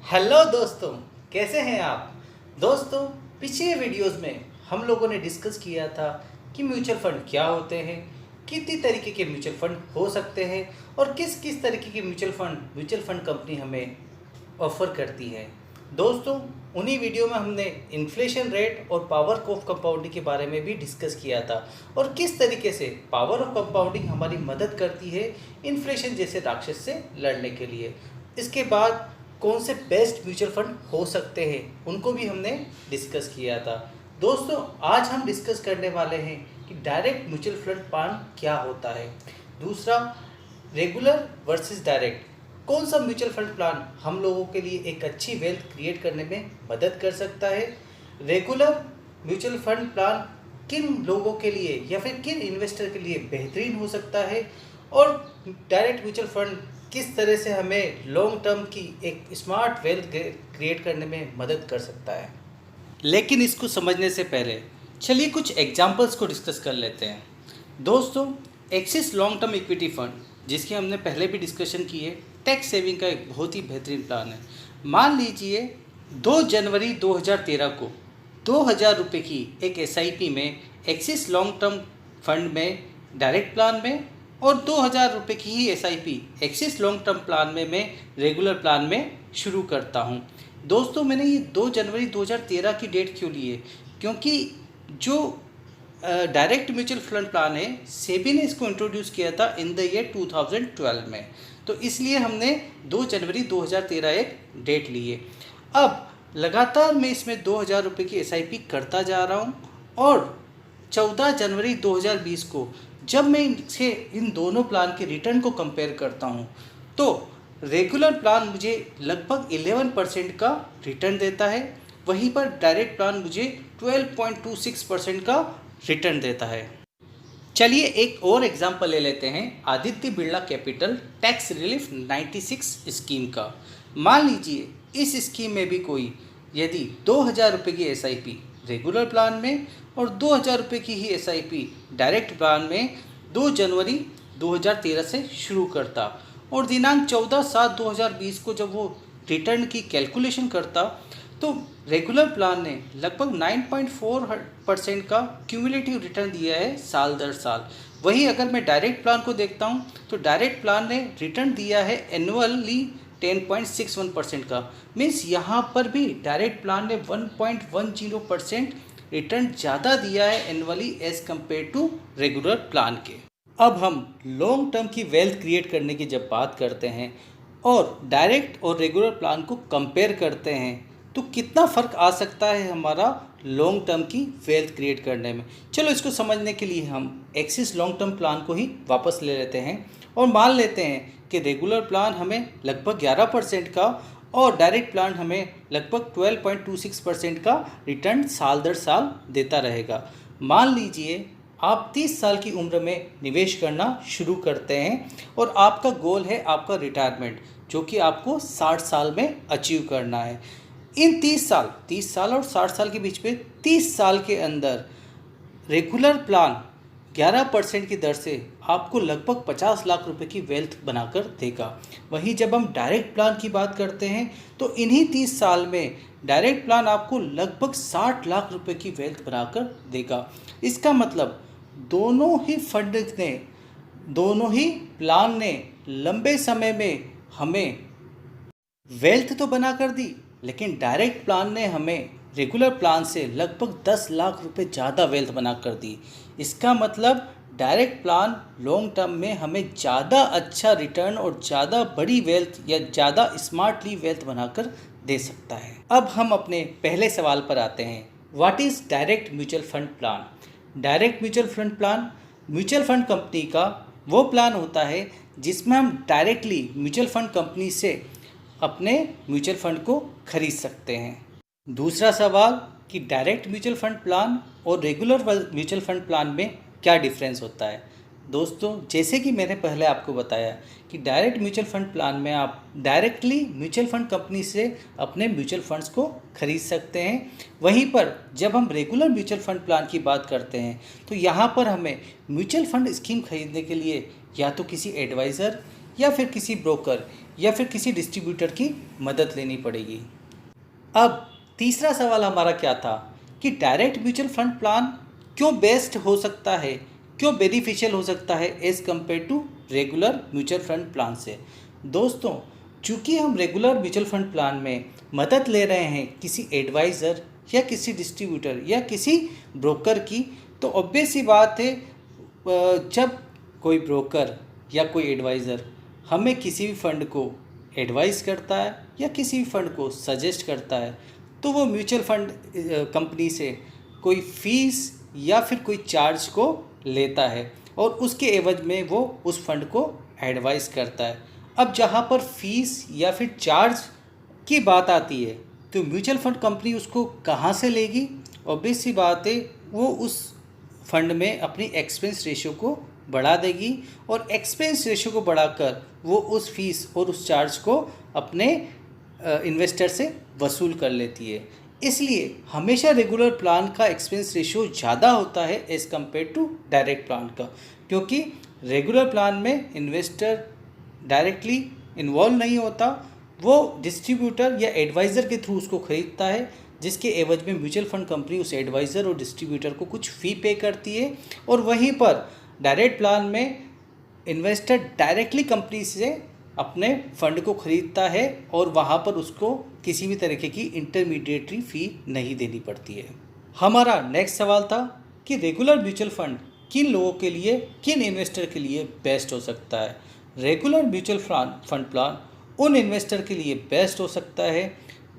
Hello दोस्तों, कैसे हैं आप। दोस्तों, पिछले वीडियोस में हम लोगों ने डिस्कस किया था कि म्यूचुअल फंड क्या होते हैं, कितनी तरीके के म्यूचुअल फंड हो सकते हैं और किस किस तरीके के म्यूचुअल फंड कंपनी हमें ऑफ़र करती है। दोस्तों, उन्हीं वीडियो में हमने इन्फ्लेशन रेट और पावर ऑफ कंपाउंडिंग के बारे में भी डिस्कस किया था और किस तरीके से पावर ऑफ कंपाउंडिंग हमारी मदद करती है इन्फ्लेशन जैसे राक्षस से लड़ने के लिए। इसके बाद कौन से बेस्ट म्यूचुअल फंड हो सकते हैं उनको भी हमने डिस्कस किया था। दोस्तों, आज हम डिस्कस करने वाले हैं कि डायरेक्ट म्यूचुअल फंड प्लान क्या होता है। दूसरा, रेगुलर वर्सेस डायरेक्ट, कौन सा म्यूचुअल फंड प्लान हम लोगों के लिए एक अच्छी वेल्थ क्रिएट करने में मदद कर सकता है। रेगुलर म्यूचुअल फंड प्लान किन लोगों के लिए या फिर किन इन्वेस्टर के लिए बेहतरीन हो सकता है और डायरेक्ट म्यूचुअल फंड किस तरह से हमें लॉन्ग टर्म की एक स्मार्ट वेल्थ क्रिएट करने में मदद कर सकता है। लेकिन इसको समझने से पहले चलिए कुछ एग्जांपल्स को डिस्कस कर लेते हैं। दोस्तों, axis long term equity fund, जिसकी हमने पहले भी डिस्कशन की है, टैक्स सेविंग का एक बहुत ही बेहतरीन प्लान है। मान लीजिए 2 जनवरी 2013 को 2000 रुपये की एक SIP में एक्सिस लॉन्ग टर्म फंड में डायरेक्ट प्लान में और 2000 रुपये की ही SIP axis long term plan में मैं रेगुलर प्लान में शुरू करता हूं। दोस्तों, मैंने ये 2 जनवरी 2013 की डेट क्यों ली है? क्योंकि जो डायरेक्ट म्यूचुअल फंड प्लान है, सेबी ने इसको इंट्रोड्यूस किया था इन द ईयर 2012 में, तो इसलिए हमने 2 जनवरी 2013 एक डेट ली है। अब लगातार मैं इसमें 2000 रुपये की SIP करता जा रहा हूँ और 14 जनवरी 2020 को जब मैं इन दोनों प्लान के रिटर्न को कंपेयर करता हूँ तो रेगुलर प्लान मुझे लगभग 11% का रिटर्न देता है, वहीं पर डायरेक्ट प्लान मुझे 12.26% का रिटर्न देता है। चलिए एक और एग्जांपल ले लेते हैं, Aditya Birla capital tax relief 96 scheme का। मान लीजिए इस स्कीम में भी कोई यदि 2000 रुपये की SIP रेगुलर प्लान में और 2000 रुपये की ही SIP डायरेक्ट प्लान में 2 जनवरी 2013 से शुरू करता और दिनांक 14/7/2020 को जब वो रिटर्न की कैलकुलेशन करता तो रेगुलर प्लान ने लगभग 9.4% का क्यूमुलेटिव रिटर्न दिया है साल दर साल। वहीं अगर मैं डायरेक्ट प्लान को देखता हूँ तो डायरेक्ट प्लान ने रिटर्न दिया है एनुअली 10.61% का। मीन्स यहाँ पर भी डायरेक्ट प्लान ने 1.10% रिटर्न ज़्यादा दिया है annually as compared to regular plan के। अब हम लॉन्ग टर्म की वेल्थ क्रिएट करने की जब बात करते हैं और डायरेक्ट और रेगुलर प्लान को कंपेयर करते हैं तो कितना फ़र्क आ सकता है हमारा लॉन्ग टर्म की वेल्थ क्रिएट करने में। चलो इसको समझने के लिए हम एक्सिस लॉन्ग टर्म प्लान को ही वापस ले लेते हैं और मान लेते हैं कि रेगुलर प्लान हमें लगभग 11% का और डायरेक्ट प्लान हमें लगभग 12.26% का रिटर्न साल दर साल देता रहेगा। मान लीजिए आप 30 साल की उम्र में निवेश करना शुरू करते हैं और आपका गोल है आपका रिटायरमेंट, जो कि आपको 60 साल में अचीव करना है। इन 30 साल और 60 साल के बीच में 30 साल के अंदर रेगुलर प्लान 11% की दर से आपको लगभग 50 लाख रुपए की वेल्थ बनाकर देगा। वहीं जब हम डायरेक्ट प्लान की बात करते हैं तो इन्हीं 30 साल में डायरेक्ट प्लान आपको लगभग 60 लाख रुपए की वेल्थ बनाकर देगा। इसका मतलब दोनों ही प्लान ने लंबे समय में हमें वेल्थ तो बना कर दी, लेकिन डायरेक्ट प्लान ने हमें रेगुलर प्लान से लगभग 10 लाख रुपए ज़्यादा वेल्थ बना कर दी। इसका मतलब डायरेक्ट प्लान लॉन्ग टर्म में हमें ज़्यादा अच्छा रिटर्न और ज़्यादा बड़ी वेल्थ या ज़्यादा स्मार्टली वेल्थ बनाकर दे सकता है। अब हम अपने पहले सवाल पर आते हैं, what is direct mutual fund plan. Direct mutual fund plan mutual fund company का वो प्लान होता है जिसमें हम डायरेक्टली म्यूचुअल फंड कंपनी से अपने म्यूचुअल फंड को खरीद सकते हैं। दूसरा सवाल कि डायरेक्ट म्यूचुअल फंड प्लान और रेगुलर म्यूचुअल फंड प्लान में क्या डिफरेंस होता है। दोस्तों, जैसे कि मैंने पहले आपको बताया कि डायरेक्ट म्यूचुअल फंड प्लान में आप डायरेक्टली म्यूचुअल फंड कंपनी से अपने म्यूचुअल फंड्स को खरीद सकते हैं। वहीं पर जब हम रेगुलर म्यूचुअल फंड प्लान की बात करते हैं तो यहाँ पर हमें म्यूचुअल फंड स्कीम खरीदने के लिए या तो किसी एडवाइज़र या फिर किसी ब्रोकर या फिर किसी डिस्ट्रीब्यूटर की मदद लेनी पड़ेगी। अब तीसरा सवाल हमारा क्या था कि डायरेक्ट म्यूचुअल फंड प्लान क्यों बेस्ट हो सकता है, क्यों बेनिफिशियल हो सकता है as compared to regular mutual fund plan से। दोस्तों, चूँकि हम रेगुलर म्यूचुअल फंड प्लान में मदद ले रहे हैं किसी एडवाइज़र या किसी डिस्ट्रीब्यूटर या किसी ब्रोकर की, तो ऑब्वियस सी बात है जब कोई ब्रोकर या कोई एडवाइज़र हमें किसी भी फंड को एडवाइस करता है या किसी भी फंड को सजेस्ट करता है, तो वो म्यूचुअल फंड कंपनी से कोई फीस या फिर कोई चार्ज को लेता है और उसके एवज में वो उस फंड को एडवाइस करता है। अब जहाँ पर फीस या फिर चार्ज की बात आती है तो म्यूचुअल फंड कंपनी उसको कहाँ से लेगी? ऑब्वियस सी बात है, वो उस फंड में अपनी एक्सपेंस रेशियो को बढ़ा देगी और एक्सपेंस रेशियो को बढ़ाकर वो उस फीस और उस चार्ज को अपने इन्वेस्टर से वसूल कर लेती है। इसलिए हमेशा रेगुलर प्लान का एक्सपेंस रेशियो ज़्यादा होता है as compared to direct plan का, क्योंकि रेगुलर प्लान में इन्वेस्टर डायरेक्टली इन्वॉल्व नहीं होता, वो डिस्ट्रीब्यूटर या एडवाइज़र के थ्रू उसको ख़रीदता है, जिसके एवज में म्यूचुअल फंड कंपनी उस एडवाइज़र और डिस्ट्रीब्यूटर को कुछ फ़ी पे करती है। और वहीं पर डायरेक्ट प्लान में इन्वेस्टर डायरेक्टली कंपनी से अपने फंड को ख़रीदता है और वहाँ पर उसको किसी भी तरीके की इंटरमीडिएटरी फ़ी नहीं देनी पड़ती है। हमारा नेक्स्ट सवाल था कि रेगुलर म्यूचुअल फंड किन लोगों के लिए, किन इन्वेस्टर के लिए बेस्ट हो सकता है। रेगुलर म्यूचुअल फंड प्लान उन इन्वेस्टर के लिए बेस्ट हो सकता है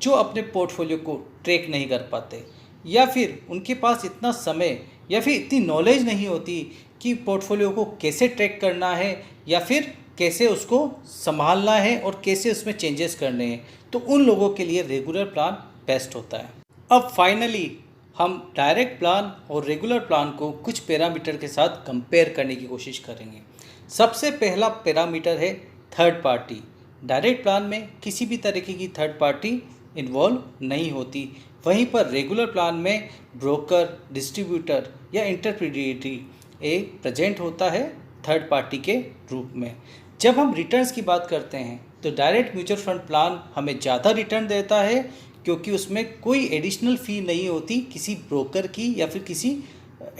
जो अपने पोर्टफोलियो को ट्रैक नहीं कर पाते या फिर उनके पास इतना समय या फिर इतनी नॉलेज नहीं होती कि पोर्टफोलियो को कैसे ट्रैक करना है या फिर कैसे उसको संभालना है और कैसे उसमें चेंजेस करने हैं। तो उन लोगों के लिए रेगुलर प्लान बेस्ट होता है। अब फाइनली हम डायरेक्ट प्लान और रेगुलर प्लान को कुछ पैरामीटर के साथ कंपेयर करने की कोशिश करेंगे। सबसे पहला पैरामीटर है थर्ड पार्टी। डायरेक्ट प्लान में किसी भी तरीके की थर्ड पार्टी इन्वॉल्व नहीं होती, वहीं पर रेगुलर प्लान में ब्रोकर, डिस्ट्रीब्यूटर या इंटरमीडिएटरी एक प्रेजेंट होता है थर्ड पार्टी के रूप में। जब हम रिटर्न्स की बात करते हैं तो डायरेक्ट म्यूचुअल फंड प्लान हमें ज़्यादा रिटर्न देता है, क्योंकि उसमें कोई एडिशनल फ़ी नहीं होती किसी ब्रोकर की या फिर किसी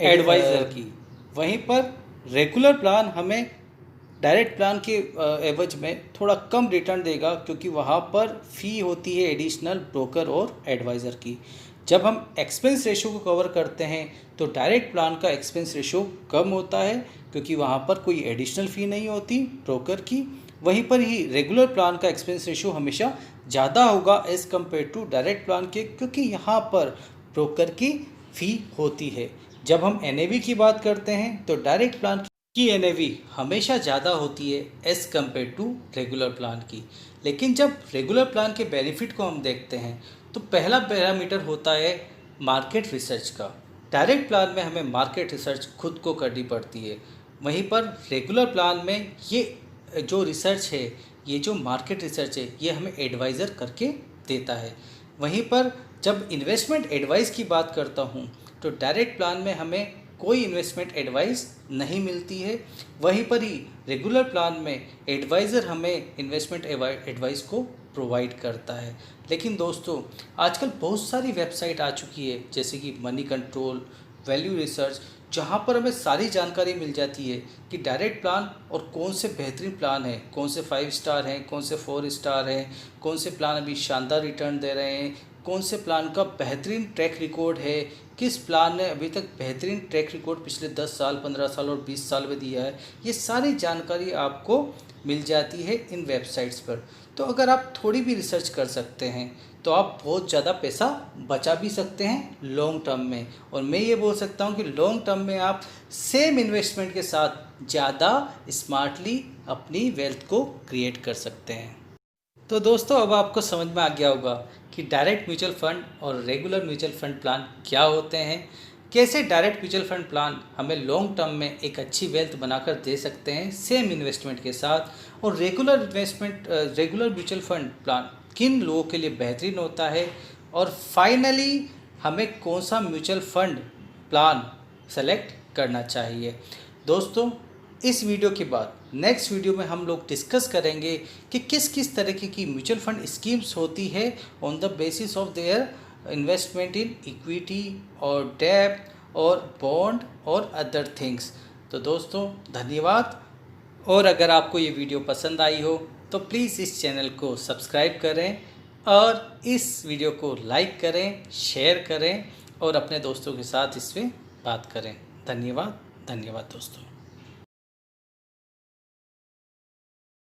एडवाइज़र की। वहीं पर रेगुलर प्लान हमें डायरेक्ट प्लान के एवज में थोड़ा कम रिटर्न देगा, क्योंकि वहाँ पर फ़ी होती है एडिशनल ब्रोकर और एडवाइज़र की। जब हम एक्सपेंस रेशियो को कवर करते हैं तो डायरेक्ट प्लान का एक्सपेंस रेशियो कम होता है, क्योंकि वहाँ पर कोई एडिशनल फ़ी नहीं होती ब्रोकर की। वहीं पर ही रेगुलर प्लान का एक्सपेंस रेशियो हमेशा ज़्यादा होगा as compared to direct plan के, क्योंकि यहाँ पर ब्रोकर की फ़ी होती है। जब हम NAV की बात करते हैं तो डायरेक्ट प्लान की NAV हमेशा ज़्यादा होती है as compared to regular plan की। लेकिन जब रेगुलर प्लान के बेनिफिट को हम देखते हैं तो पहला पैरामीटर होता है मार्केट रिसर्च का। डायरेक्ट प्लान में हमें मार्केट रिसर्च खुद को करनी पड़ती है, वहीं पर रेगुलर प्लान में ये जो रिसर्च है, ये जो मार्केट रिसर्च है, ये हमें एडवाइज़र करके देता है। वहीं पर जब इन्वेस्टमेंट एडवाइस की बात करता हूँ तो डायरेक्ट प्लान में हमें कोई इन्वेस्टमेंट एडवाइस नहीं मिलती है, वहीं पर ही रेगुलर प्लान में एडवाइज़र हमें इन्वेस्टमेंट एडवाइस को प्रोवाइड करता है। लेकिन दोस्तों, आजकल बहुत सारी वेबसाइट आ चुकी है, जैसे कि मनी कंट्रोल, वैल्यू रिसर्च, जहाँ पर हमें सारी जानकारी मिल जाती है कि डायरेक्ट प्लान और कौन से बेहतरीन प्लान हैं, कौन से 5 स्टार हैं, कौन से 4 स्टार हैं, कौन से प्लान अभी शानदार रिटर्न दे रहे हैं, कौन से प्लान का बेहतरीन ट्रैक रिकॉर्ड है, किस प्लान ने अभी तक बेहतरीन ट्रैक रिकॉर्ड पिछले 10 साल, 15 साल और 20 साल में दिया है। ये सारी जानकारी आपको मिल जाती है इन वेबसाइट्स पर। तो अगर आप थोड़ी भी रिसर्च कर सकते हैं तो आप बहुत ज़्यादा पैसा बचा भी सकते हैं लॉन्ग टर्म में। और मैं ये बोल सकता हूँ कि लॉन्ग टर्म में आप सेम इन्वेस्टमेंट के साथ ज़्यादा स्मार्टली अपनी वेल्थ को क्रिएट कर सकते हैं। तो दोस्तों, अब आपको समझ में आ गया होगा कि डायरेक्ट म्यूचुअल फंड और रेगुलर म्यूचुअल फंड प्लान क्या होते हैं, कैसे डायरेक्ट म्यूचुअल फंड प्लान हमें लॉन्ग टर्म में एक अच्छी वेल्थ बनाकर दे सकते हैं सेम इन्वेस्टमेंट के साथ, और रेगुलर म्यूचुअल फंड प्लान किन लोगों के लिए बेहतरीन होता है, और फाइनली हमें कौन सा म्यूचुअल फंड प्लान सेलेक्ट करना चाहिए। दोस्तों, इस वीडियो के बाद नेक्स्ट वीडियो में हम लोग डिस्कस करेंगे कि किस किस तरीके की म्यूचुअल फंड स्कीम्स होती है on the basis of their investment in equity और डेब्ट और बॉन्ड और अदर थिंग्स। तो दोस्तों धन्यवाद, और अगर आपको ये वीडियो पसंद आई हो तो प्लीज़ इस चैनल को सब्सक्राइब करें और इस वीडियो को लाइक करें, शेयर करें और अपने दोस्तों के साथ इस पर बात करें। धन्यवाद, धन्यवाद दोस्तों।